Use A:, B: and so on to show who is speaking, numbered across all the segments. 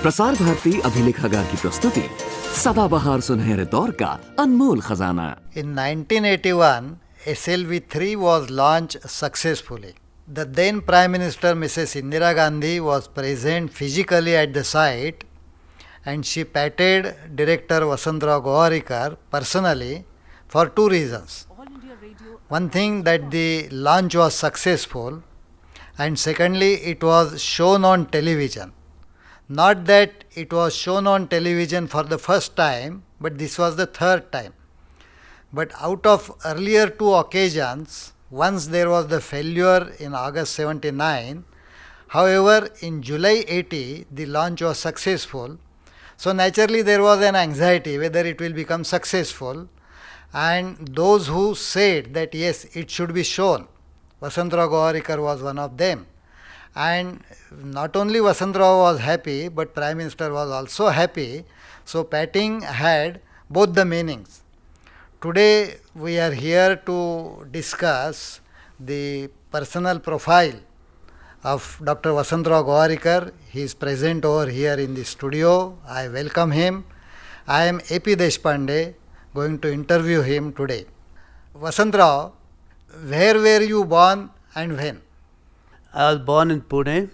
A: प्रसार भारती अभिलेखागार की प्रस्तुति सदाबहार सुनहरे दौर का अनमोल खजाना।
B: In 1981, SLV3 was launched successfully. The then Prime Minister Mrs. Indira Gandhi was present physically at the site, and she patted Director Vasantrao Gowarikar personally for two reasons. One thing, that the launch was successful, and secondly, it was shown on television. Not that it was shown on television for the first time, but this was the third time. But out of earlier two occasions, once there was the failure in August 79, however in July 80 the launch was successful. So naturally there was an anxiety whether it will become successful, and those who said that yes, it should be shown, Vasantrao Gowarikar was one of them. And not only Vasantrao was happy, but Prime Minister was also happy. So patting had both the meanings. Today we are here to discuss the personal profile of Dr. Vasantrao Gowarikar. He is present over here in the studio. I welcome him. I am A.P. Deshpande, going to interview him today. Vasantrao, where were you born and when?
C: I was born in Pune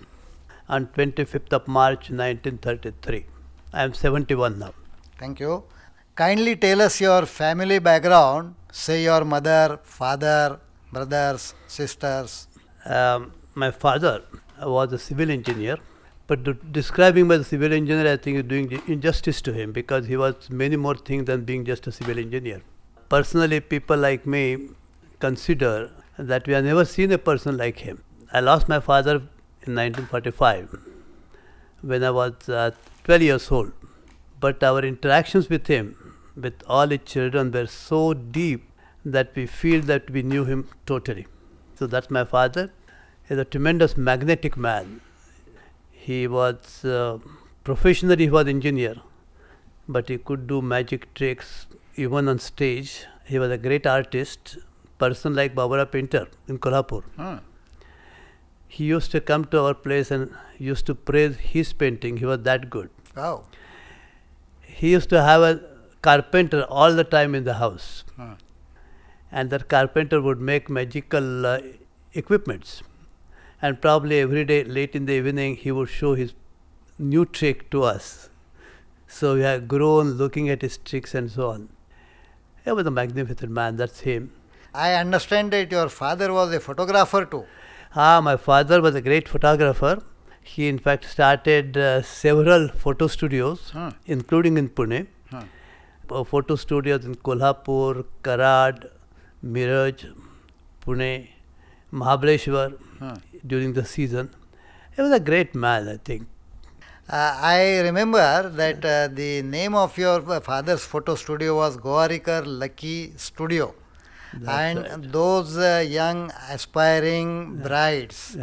C: on 25th of March 1933. I am 71 now.
B: Thank you. Kindly tell us your family background, say your mother, father, brothers, sisters.
C: My father was a civil engineer, but describing by the civil engineer, I think is doing injustice to him, because he was many more things than being just a civil engineer. Personally, people like me consider that we have never seen a person like him. I lost my father in 1945 when I was 12 years old. But our interactions with him, with all his children, were so deep that we feel that we knew him totally. So that's my father. He's a tremendous magnetic man. He was professionally he was engineer, but he could do magic tricks even on stage. He was a great artist, person like Babara Painter in Kolhapur. He used to come to our place and used to praise his painting. He was that good.
B: Wow.
C: He used to have a carpenter all the time in the house. And that carpenter would make magical equipments. And probably every day late in the evening he would show his new trick to us. So we have grown looking at his tricks and so on. He was a magnificent man, that's him.
B: I understand that your father was a photographer too.
C: My father was a great photographer. He in fact started several photo studios, including in Pune. Photo studios in Kolhapur, Karad, Miraj, Pune, Mahabaleshwar during the season. He was a great man, I think.
B: I remember that the name of your father's photo studio was Gowarikar Lucky Studio.
C: That's
B: and
C: right.
B: Those young aspiring brides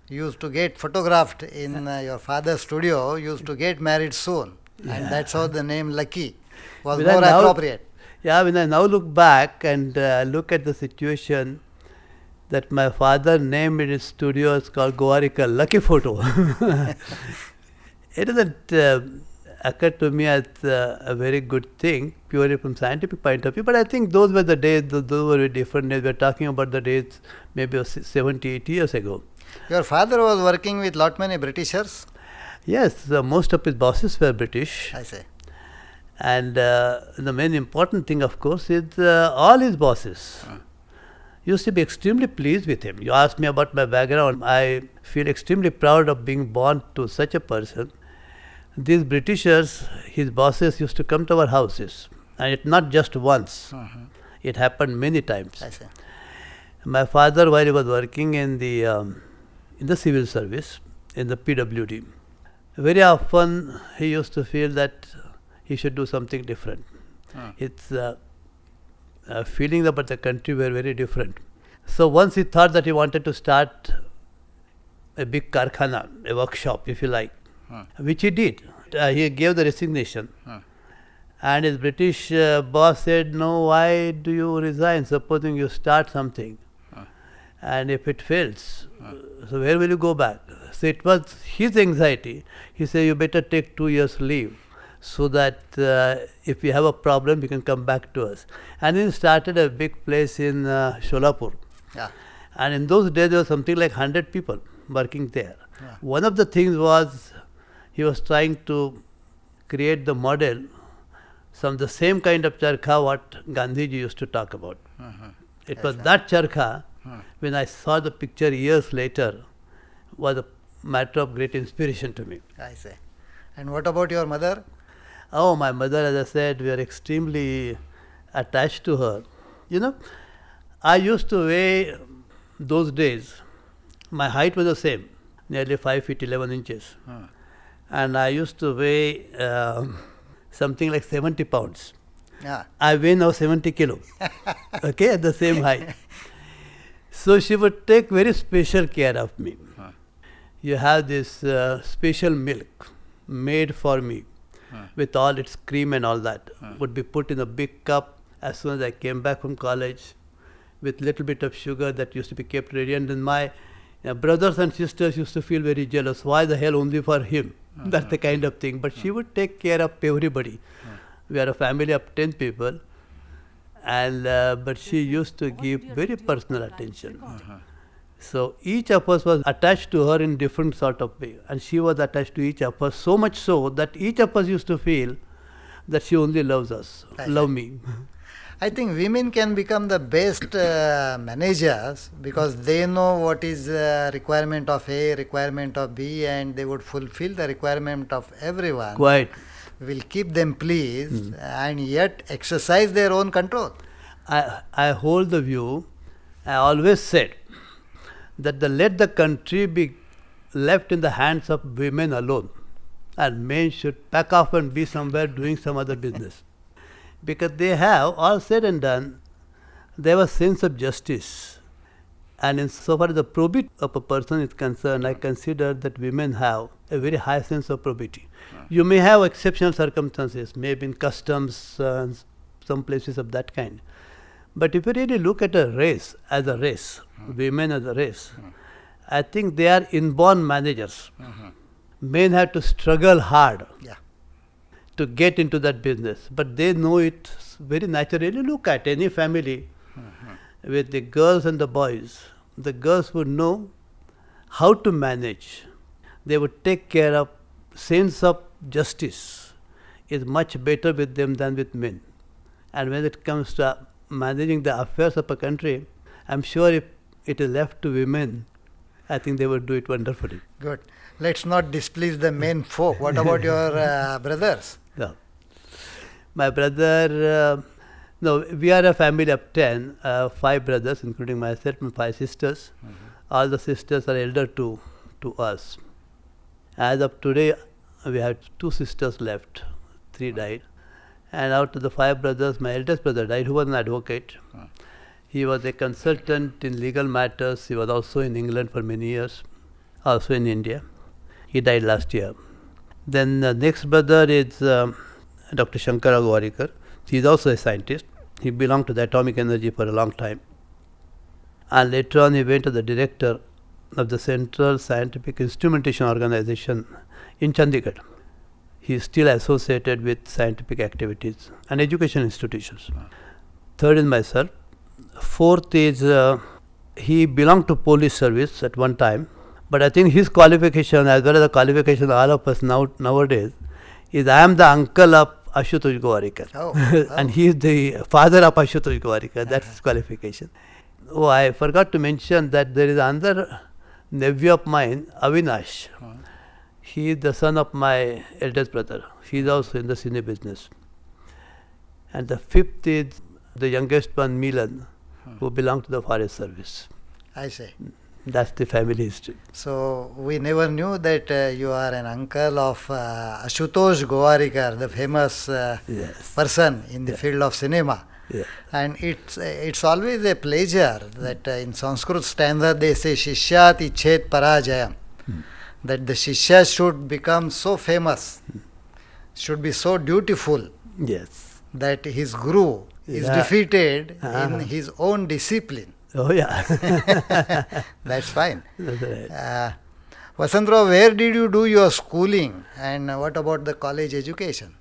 B: used to get photographed in your father's studio, used to get married soon. And that's how the name Lucky was more appropriate.
C: When I now look back and look at the situation, that my father named his studio is called Gowarikar Lucky Photo. It doesn't occur to me as a very good thing, purely from scientific point of view. But I think those were the days, those were very different days. We are talking about the days maybe 70, 80 years ago.
B: Your father was working with lot many Britishers?
C: Yes, most of his bosses were British.
B: I say.
C: And the main important thing, of course, is all his bosses used to be extremely pleased with him. You asked me about my background. I feel extremely proud of being born to such a person. These Britishers, his bosses, used to come to our houses, and it not just once. It happened many times.
B: I see.
C: My father, while he was working in the civil service, in the PWD, very often he used to feel that he should do something different. His feelings about the country were very different. So once he thought that he wanted to start a big karkhana, a workshop, if you like, which he did. He gave the resignation. And his British boss said, "No, why do you resign? Supposing you start something. And if it fails, so where will you go back?" So it was his anxiety. He said, you better take 2 years leave so that if we have a problem, you can come back to us. And he started a big place in Sholapur.
B: Yeah.
C: And in those days, there was something like 100 people working there.
B: Yeah.
C: One of the things was he was trying to create the model from the same kind of charkha what Gandhiji used to talk about. It was that charkha, when I saw the picture years later, was a matter of great inspiration to me.
B: I say. And what about your mother?
C: Oh, my mother, as I said, we are extremely attached to her. You know, I used to weigh, those days, my height was the same, nearly 5 feet 11 inches. And I used to weigh something like 70 pounds.
B: Yeah.
C: I weigh now 70 kilos, okay, at the same height. So she would take very special care of me. You have this special milk made for me with all its cream and all that. Would be put in a big cup as soon as I came back from college with little bit of sugar that used to be kept ready. And then my brothers and sisters used to feel very jealous. Why the hell only for him? That's the kind of thing. But she would take care of everybody. We are a family of 10 people. And but she used to give very personal attention. So each of us was attached to her in different sort of way, and she was attached to each of us, so much so that each of us used to feel that she only loves us, love me.
B: I think women can become the best managers because they know what is requirement of A, requirement of B, and they would fulfill the requirement of everyone.
C: Quite.
B: Will keep them pleased and yet exercise their own control.
C: I hold the view, I always said, that let the country be left in the hands of women alone, and men should pack off and be somewhere doing some other business. Because they have, all said and done, they have a sense of justice. And in so far as the probity of a person is concerned, I consider that women have a very high sense of probity. You may have exceptional circumstances, maybe in customs, some places of that kind. But if you really look at a race as a race, women as a race, I think they are inborn managers. Men have to struggle hard to get into that business, but they know it very naturally. Look at any family with the girls and the boys. The girls would know how to manage. They would take care of sense of justice is much better with them than with men. And when it comes to managing the affairs of a country, I'm sure if it is left to women, I think they would do it wonderfully.
B: Good. Let's not displease the men folk. What about your brothers?
C: Yeah. My brother, no, we are a family of 10, 5 brothers, including myself, and 5 sisters. All the sisters are elder to us. As of today, we have 2 sisters left, 3 died. And out of the 5 brothers, my eldest brother died, who was an advocate. He was a consultant in legal matters. He was also in England for many years, also in India. He died last year. Then the next brother is Dr. Vasantrao Gowarikar. He is also a scientist. He belonged to the atomic energy for a long time. And later on, he went to the director of the Central Scientific Instrumentation Organization in Chandigarh. He is still associated with scientific activities and education institutions. Third is myself. Fourth is, he belonged to police service at one time, but I think his qualification, as well as the qualification of all of us nowadays, is I am the uncle of Ashutosh Gowarikar. And he is the father of Ashutosh Gowarikar. That's his qualification. Oh, I forgot to mention that there is another nephew of mine, Avinash. He is the son of my eldest brother. He is also in the cine business. And the fifth is the youngest one, Milan, who belonged to the forest service.
B: I see.
C: That's the family history.
B: So we never knew that you are an uncle of Ashutosh Gowarikar, the famous person in the field of cinema. And it's always a pleasure that in Sanskrit stanza they say Shishyat Ichet Parajayam, that the Shishya should become so famous, should be so dutiful, that his guru is defeated in his own discipline.
C: Oh yeah.
B: That's fine.
C: That's right.
B: Vasantrao, where did you do your schooling and what about the college education?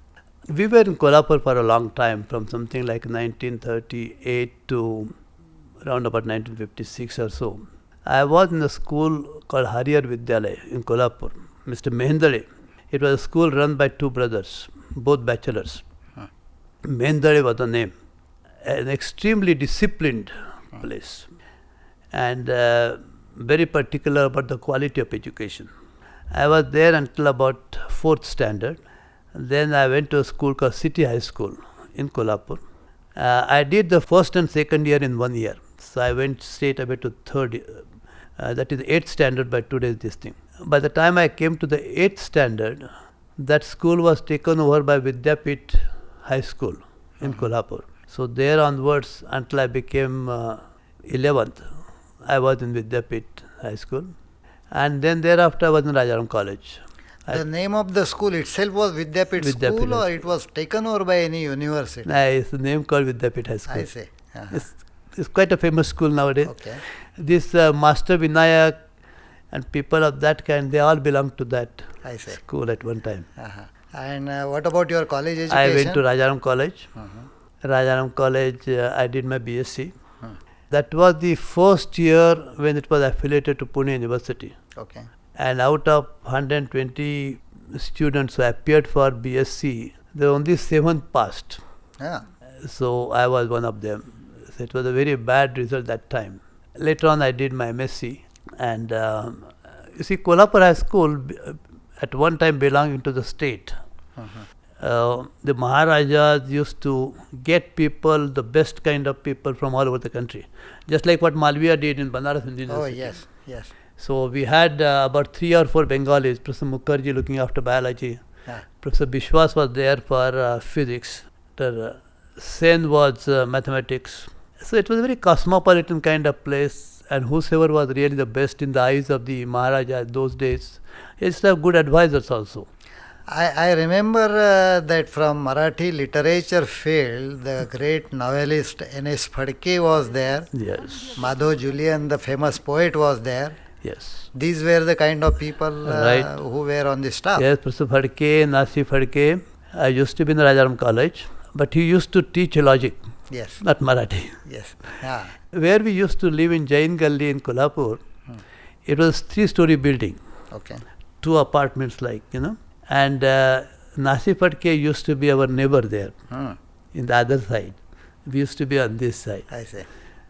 C: We were in Kolhapur for a long time, from something like 1938 to around about 1956 or so. I was in a school called Hariyar Vidyalaya in Kolhapur, Mr. Mehendale. It was a school run by two brothers, both bachelors. Mehendale was the name. An extremely disciplined place and very particular about the quality of education. I was there until about 4th standard. Then I went to a school called City High School in Kolhapur. I did the first and second year in 1 year. So I went straight away to third year. That is 8th standard by today's this thing. By the time I came to the 8th standard, that school was taken over by Dept High School in Kolhapur. So there onwards until I became 11th, I was in Vidyapit High School. And then thereafter I was in Rajaram College.
B: The name of the school itself was Vidyapit School or it was taken over by any university?
C: No, it's a name called Vidyapit High School.
B: I see.
C: It's quite a famous school nowadays.
B: Okay.
C: This Master Vinayak and people of that kind, they all belong to that school at one time.
B: And what about your college education?
C: I went to Rajaram College. Rajaram College, I did my BSc. That was the first year when it was affiliated to Pune University.
B: Okay.
C: And out of 120 students who appeared for BSc, there were only 7 passed.
B: Yeah.
C: So I was one of them. So it was a very bad result that time. Later on I did my MSc and you see Kolhapur High School at one time belonging to the state. The Maharajas used to get people, the best kind of people from all over the country. Just like what Malviya did in Banaras University.
B: Oh yes, yes.
C: So we had about 3 or 4 Bengalis, Professor Mukherjee looking after biology, Professor Bishwas was there for physics, Dr. Sen was mathematics. So it was a very cosmopolitan kind of place and whosoever was really the best in the eyes of the Maharaja those days, he used to have good advisors also.
B: I remember that from Marathi literature field, the great novelist N.S. Phadke was there.
C: Yes.
B: Madhav Julian, the famous poet, was there.
C: Yes.
B: These were the kind of people who were on the staff.
C: Yes, Professor Phadke, Nasi Phadke. I used to be in the Rajaram College, but he used to teach logic.
B: Yes.
C: Not Marathi.
B: Yes. Yeah.
C: Where we used to live in Jain Gully in Kolhapur, it was 3-story building.
B: Okay.
C: 2 apartments And Nasi Phadke used to be our neighbor there in the other side. We used to be on this side.
B: I see.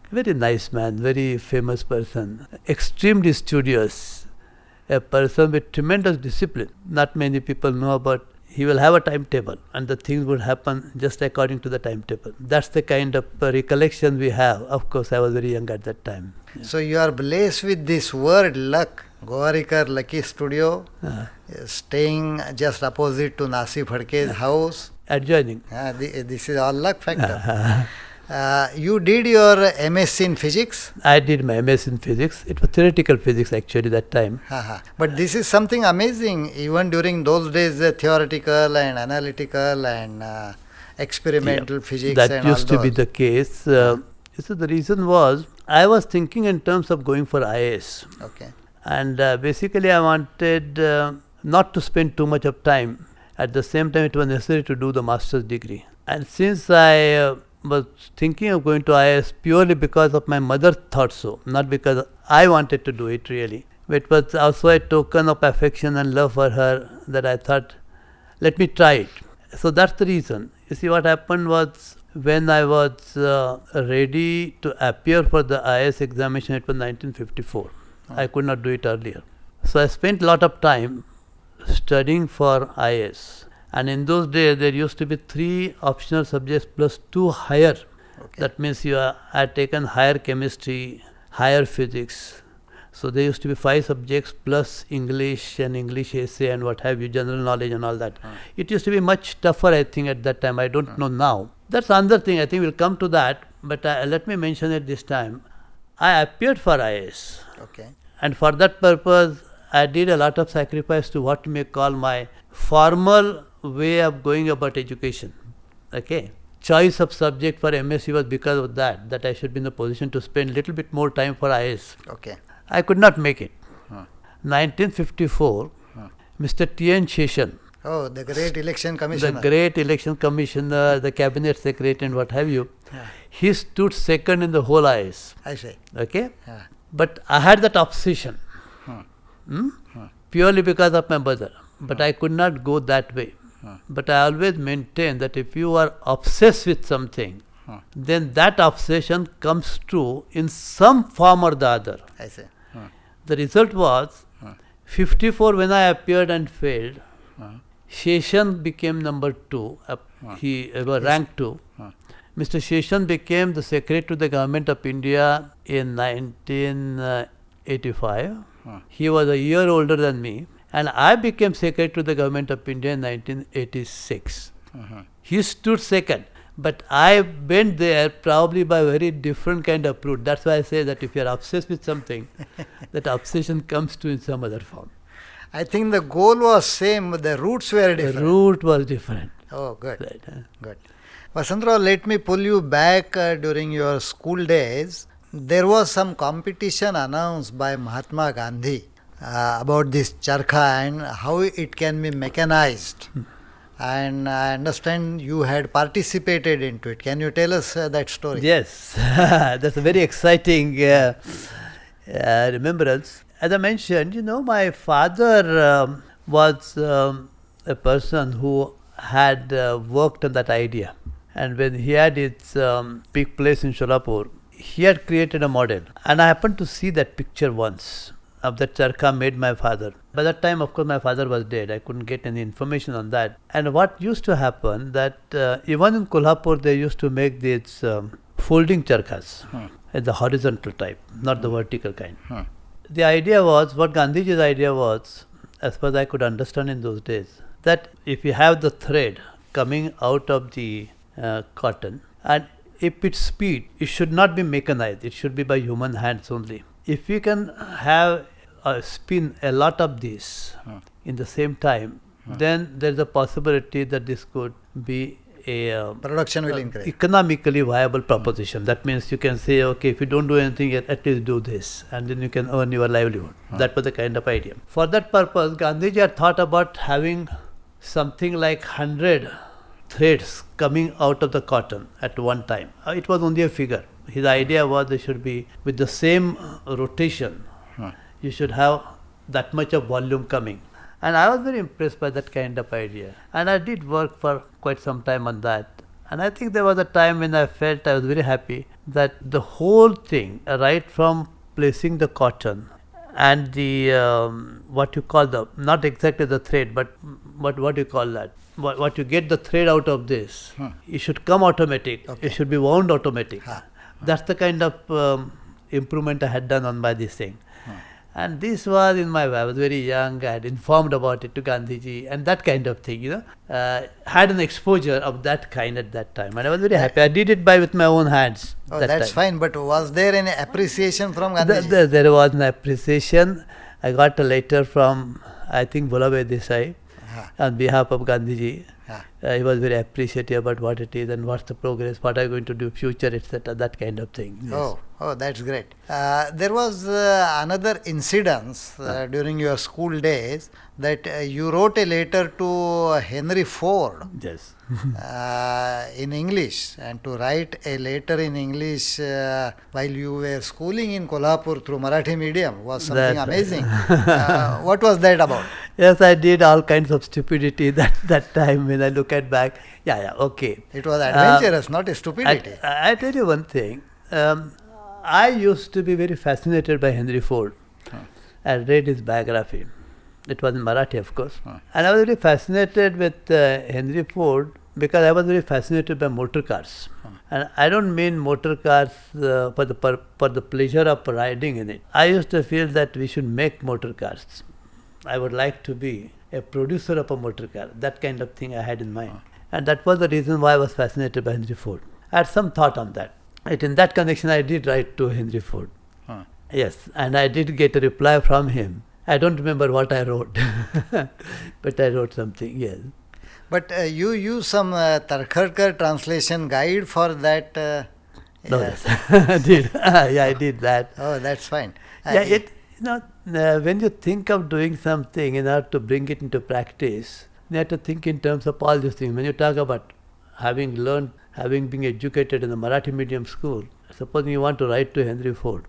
C: Very nice man, very famous person, extremely studious, a person with tremendous discipline. Not many people know about. He will have a timetable and the things would happen just according to the timetable. That's the kind of recollection we have. Of course, I was very young at that time. Yeah.
B: So you are blessed with this word luck. Gowarikar Lucky Studio, staying just opposite to Nasi Phadke's house.
C: Adjoining.
B: This is all luck factor. You did your MS in physics?
C: I did my MS in physics. It was theoretical physics actually that time.
B: But this is something amazing. Even during those days, theoretical and analytical and experimental physics
C: that
B: and
C: used
B: all
C: to be
B: those.
C: the case. So the reason was I was thinking in terms of going for IAS.
B: Okay.
C: And basically I wanted not to spend too much of time. At the same time it was necessary to do the master's degree. And since I was thinking of going to IAS purely because of my mother thought so, not because I wanted to do it really. But it was also a token of affection and love for her that I thought, let me try it. So that's the reason. You see, what happened was when I was ready to appear for the IAS examination, it was 1954. I could not do it earlier. So I spent a lot of time studying for IAS. And in those days, there used to be 3 optional subjects plus 2 higher.
B: Okay.
C: That means I had taken higher chemistry, higher physics. So there used to be 5 subjects plus English and English essay and what have you, general knowledge and all that. It used to be much tougher, I think, at that time. I don't know now. That's another thing. I think we'll come to that. But let me mention it this time. I appeared for IAS.
B: Okay.
C: And for that purpose, I did a lot of sacrifice to what you may call my formal way of going about education. Okay. Choice of subject for MSc was because of that I should be in the position to spend little bit more time for IAS.
B: Okay.
C: I could not make it. 1954, Mr. T.N. Sheshan,
B: Oh, the great election
C: the
B: commissioner.
C: great election commissioner, the cabinet secretary and what have you, he stood second in the whole IS.
B: I say.
C: Okay?
B: Yeah.
C: But I had that obsession. Purely because of my mother. But I could not go that way. But I always maintain that if you are obsessed with something, then that obsession comes true in some form or the other.
B: I say.
C: The result was 54 when I appeared and failed. Sheshan became number 2. He was ranked 2. Mr. Sheshan became the secretary to the government of India in 1985. He was a year older than me. And I became secretary to the government of India in 1986. He stood second. But I went there probably by a very different kind of route. That's why I say that if you are obsessed with something, that obsession comes to in some other form.
B: I think the goal was same, but the routes were different.
C: The route was different.
B: Oh, good.
C: Right,
B: Good. Vasantrao, let me pull you back during your school days. There was some competition announced by Mahatma Gandhi about this charkha and how it can be mechanized. And I understand you had participated into it. Can you tell us that story?
C: Yes, that's a very exciting remembrance. As I mentioned, my father was a person who had worked on that idea. And when he had its big place in Sholapur, he had created a model. And I happened to see that picture once of that charkha made my father. By that time, of course, my father was dead. I couldn't get any information on that. And what used to happen that even in Kolhapur, they used to make these folding charkhas at the horizontal type, not the vertical kind. The idea was, what Gandhiji's idea was, as far as I could understand in those days, that if you have the thread coming out of the cotton, and if its speed, it should not be mechanized, it should be by human hands only. If we can have spin a lot of this in the same time, then there is a possibility that this could be a
B: Production will increase.
C: economically viable proposition. That means you can say, okay, if you don't do anything, at least do this, and then you can earn your livelihood. That was the kind of idea. For that purpose, Gandhiji had thought about having something like 100 threads coming out of the cotton at one time. It was only a figure. His idea was they should be with the same rotation. You should have that much of volume coming. And I was very impressed by that kind of idea. And I did work for quite some time on that. And I think there was a time when I felt I was very happy that the whole thing, right from placing the cotton and the, what you call the, not exactly the thread, but what do you call that? What you get the thread out of this, it should come automatic.
B: Okay.
C: It should be wound automatic. That's the kind of improvement I had done on by this thing. And this was I was very young, I had informed about it to Gandhiji and that kind of thing, had an exposure of that kind at that time. And I was very happy. I did it with my own hands.
B: Oh,
C: that
B: that's
C: time.
B: fine. But was there any appreciation from Gandhiji?
C: There was an appreciation. I got a letter from, I think, Bholabhai Desai on behalf of Gandhiji. He was very appreciative about what it is and what's the progress, what are you going to do future, etc. That kind of thing. Yes.
B: Oh, that's great. There was another incident during your school days that you wrote a letter to Henry Ford.
C: Yes.
B: In English, and to write a letter in English while you were schooling in Kolhapur through Marathi medium was something amazing. What was that about?
C: Yes, I did all kinds of stupidity that time when I look at back. Okay.
B: It was adventurous, not a stupidity.
C: I tell you one thing. I used to be very fascinated by Henry Ford. I read his biography. It was in Marathi, of course. And I was very fascinated with Henry Ford because I was very fascinated by motor cars. And I don't mean motor cars for the pleasure of riding in it. I used to feel that we should make motor cars. I would like to be a producer of a motor car. That kind of thing I had in mind. And that was the reason why I was fascinated by Henry Ford. I had some thought on that. In that connection, I did write to Henry Ford. Yes, and I did get a reply from him. I don't remember what I wrote, but I wrote something, yes.
B: But you used some Tarkharkar translation guide for that?
C: No, yes, I did. I did that.
B: Oh, that's fine.
C: when you think of doing something in order to bring it into practice, you have to think in terms of all these things. When you talk about having been educated in a Marathi medium school, supposing you want to write to Henry Ford,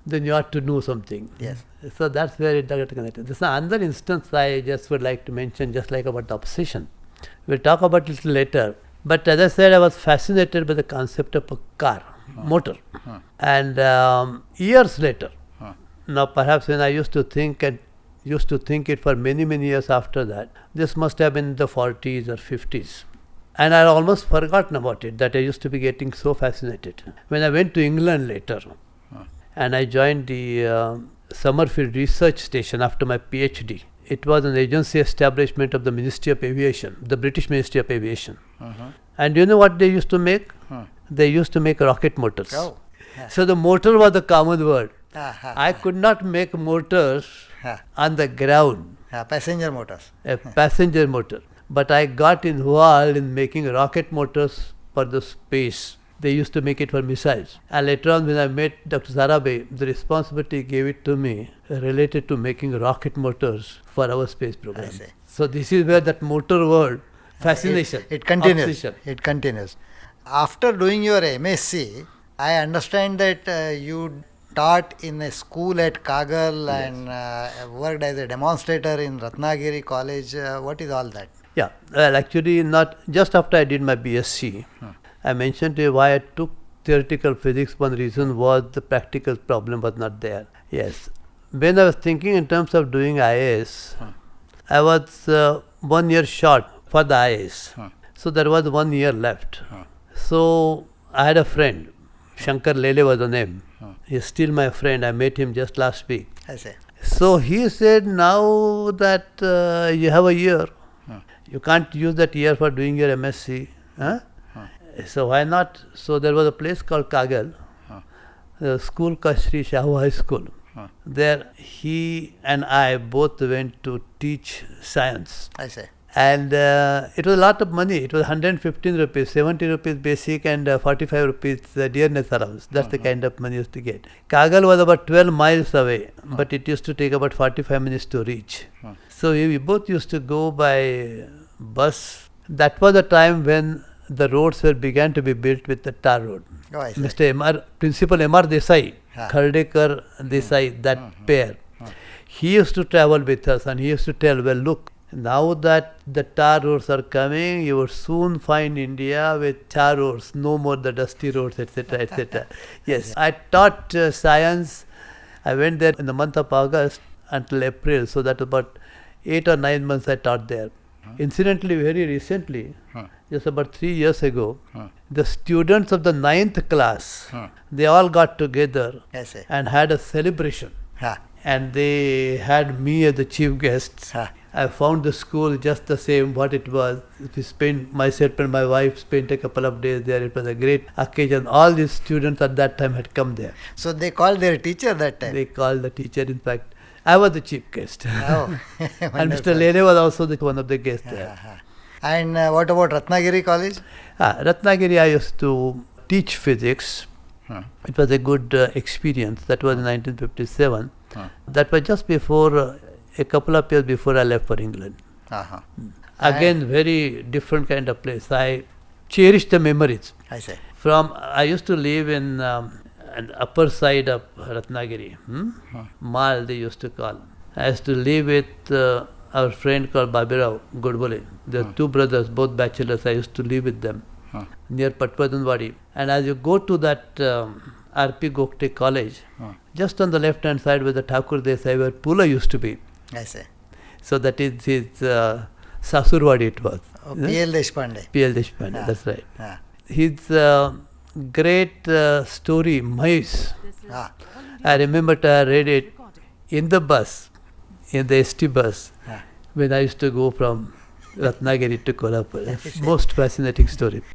C: then you ought to know something.
B: Yes.
C: So that's where it got connected. This is another instance I just would like to mention, just like about the obsession. We'll talk about it a little later. But as I said, I was fascinated by the concept of a car, motor. And years later, now perhaps when I used to think it for many, many years after that, this must have been in the 40s or 50s. And I had almost forgotten about it, that I used to be getting so fascinated. When I went to England later, and I joined the Summerfield Research Station after my PhD. It was an agency establishment of the Ministry of Aviation, the British Ministry of Aviation. And you know what they used to make? They used to make rocket motors.
B: Oh.
C: So the motor was the common word. I could not make motors on the ground,
B: Passenger motors.
C: a passenger motor. But I got involved in making rocket motors for the space. They used to make it for missiles. And later on, when I met Dr. Sarabhai, the responsibility gave it to me related to making rocket motors for our space program.
B: I see.
C: So this is where that motor word, fascination,
B: It continues.
C: obsession.
B: It continues. After doing your MSc, I understand that you taught in a school at Kagal and worked as a demonstrator in Ratnagiri College. What is all that?
C: Yeah, well, actually, not just after I did my BSc, I mentioned to you why I took theoretical physics. One reason was the practical problem was not there. Yes, when I was thinking in terms of doing IAS, I was 1 year short for the IAS. So there was 1 year left. So I had a friend, Shankar Lele was the name. He's still my friend. I met him just last week.
B: I say.
C: So he said, now that you have a year, you can't use that year for doing your MSc. So why not? So there was a place called Kagal, the school called Sri Shahu High School. There he and I both went to teach science.
B: I say.
C: And it was a lot of money. It was 115 rupees, 70 rupees basic and 45 rupees dearness allowance. That's the kind of money you used to get. Kagal was about 12 miles away, but it used to take about 45 minutes to reach. So we both used to go by bus. That was the time when the roads began to be built with the tar road.
B: Oh, I see.
C: Principal M.R. Desai, Khardekar Desai, that pair. He used to travel with us and he used to tell, well, look, now that the tar roads are coming, you will soon find India with tar roads, no more the dusty roads, etc., etc. Yes, I taught science. I went there in the month of August until April, so that about 8 or 9 months I taught there. Incidentally, very recently, just about 3 years ago, the students of the 9th class, they all got together and had a celebration. And they had me as the chief guest. I found the school just the same what it was. Myself and my wife spent a couple of days there. It was a great occasion. All these students at that time had come there.
B: So they called their teacher that time?
C: They called the teacher. In fact, I was the chief guest.
B: Oh,
C: and Mr. Lele was also one of the guests there.
B: And what about Ratnagiri College?
C: Ratnagiri, I used to teach physics. It was a good experience. That was in 1957. That was just before, a couple of years before I left for England. Again, very different kind of place. I cherish the memories.
B: I say.
C: I used to live in an upper side of Ratnagiri. Mal they used to call. I used to live with our friend called Babirao Godbole. There are two brothers, both bachelors. I used to live with them near Patpadanwadi. And as you go to that R.P. Gokte College, just on the left-hand side where the Thakur Desai, where Pula used to be.
B: I say.
C: So that is his Sasurwadi it was.
B: Oh, P.L. Deshpande.
C: P.L. Deshpande, that's right. His great story, Mahis. I remember I read it in the bus, in the ST bus, when I used to go from Ratnagiri to Kolhapur. Most fascinating story.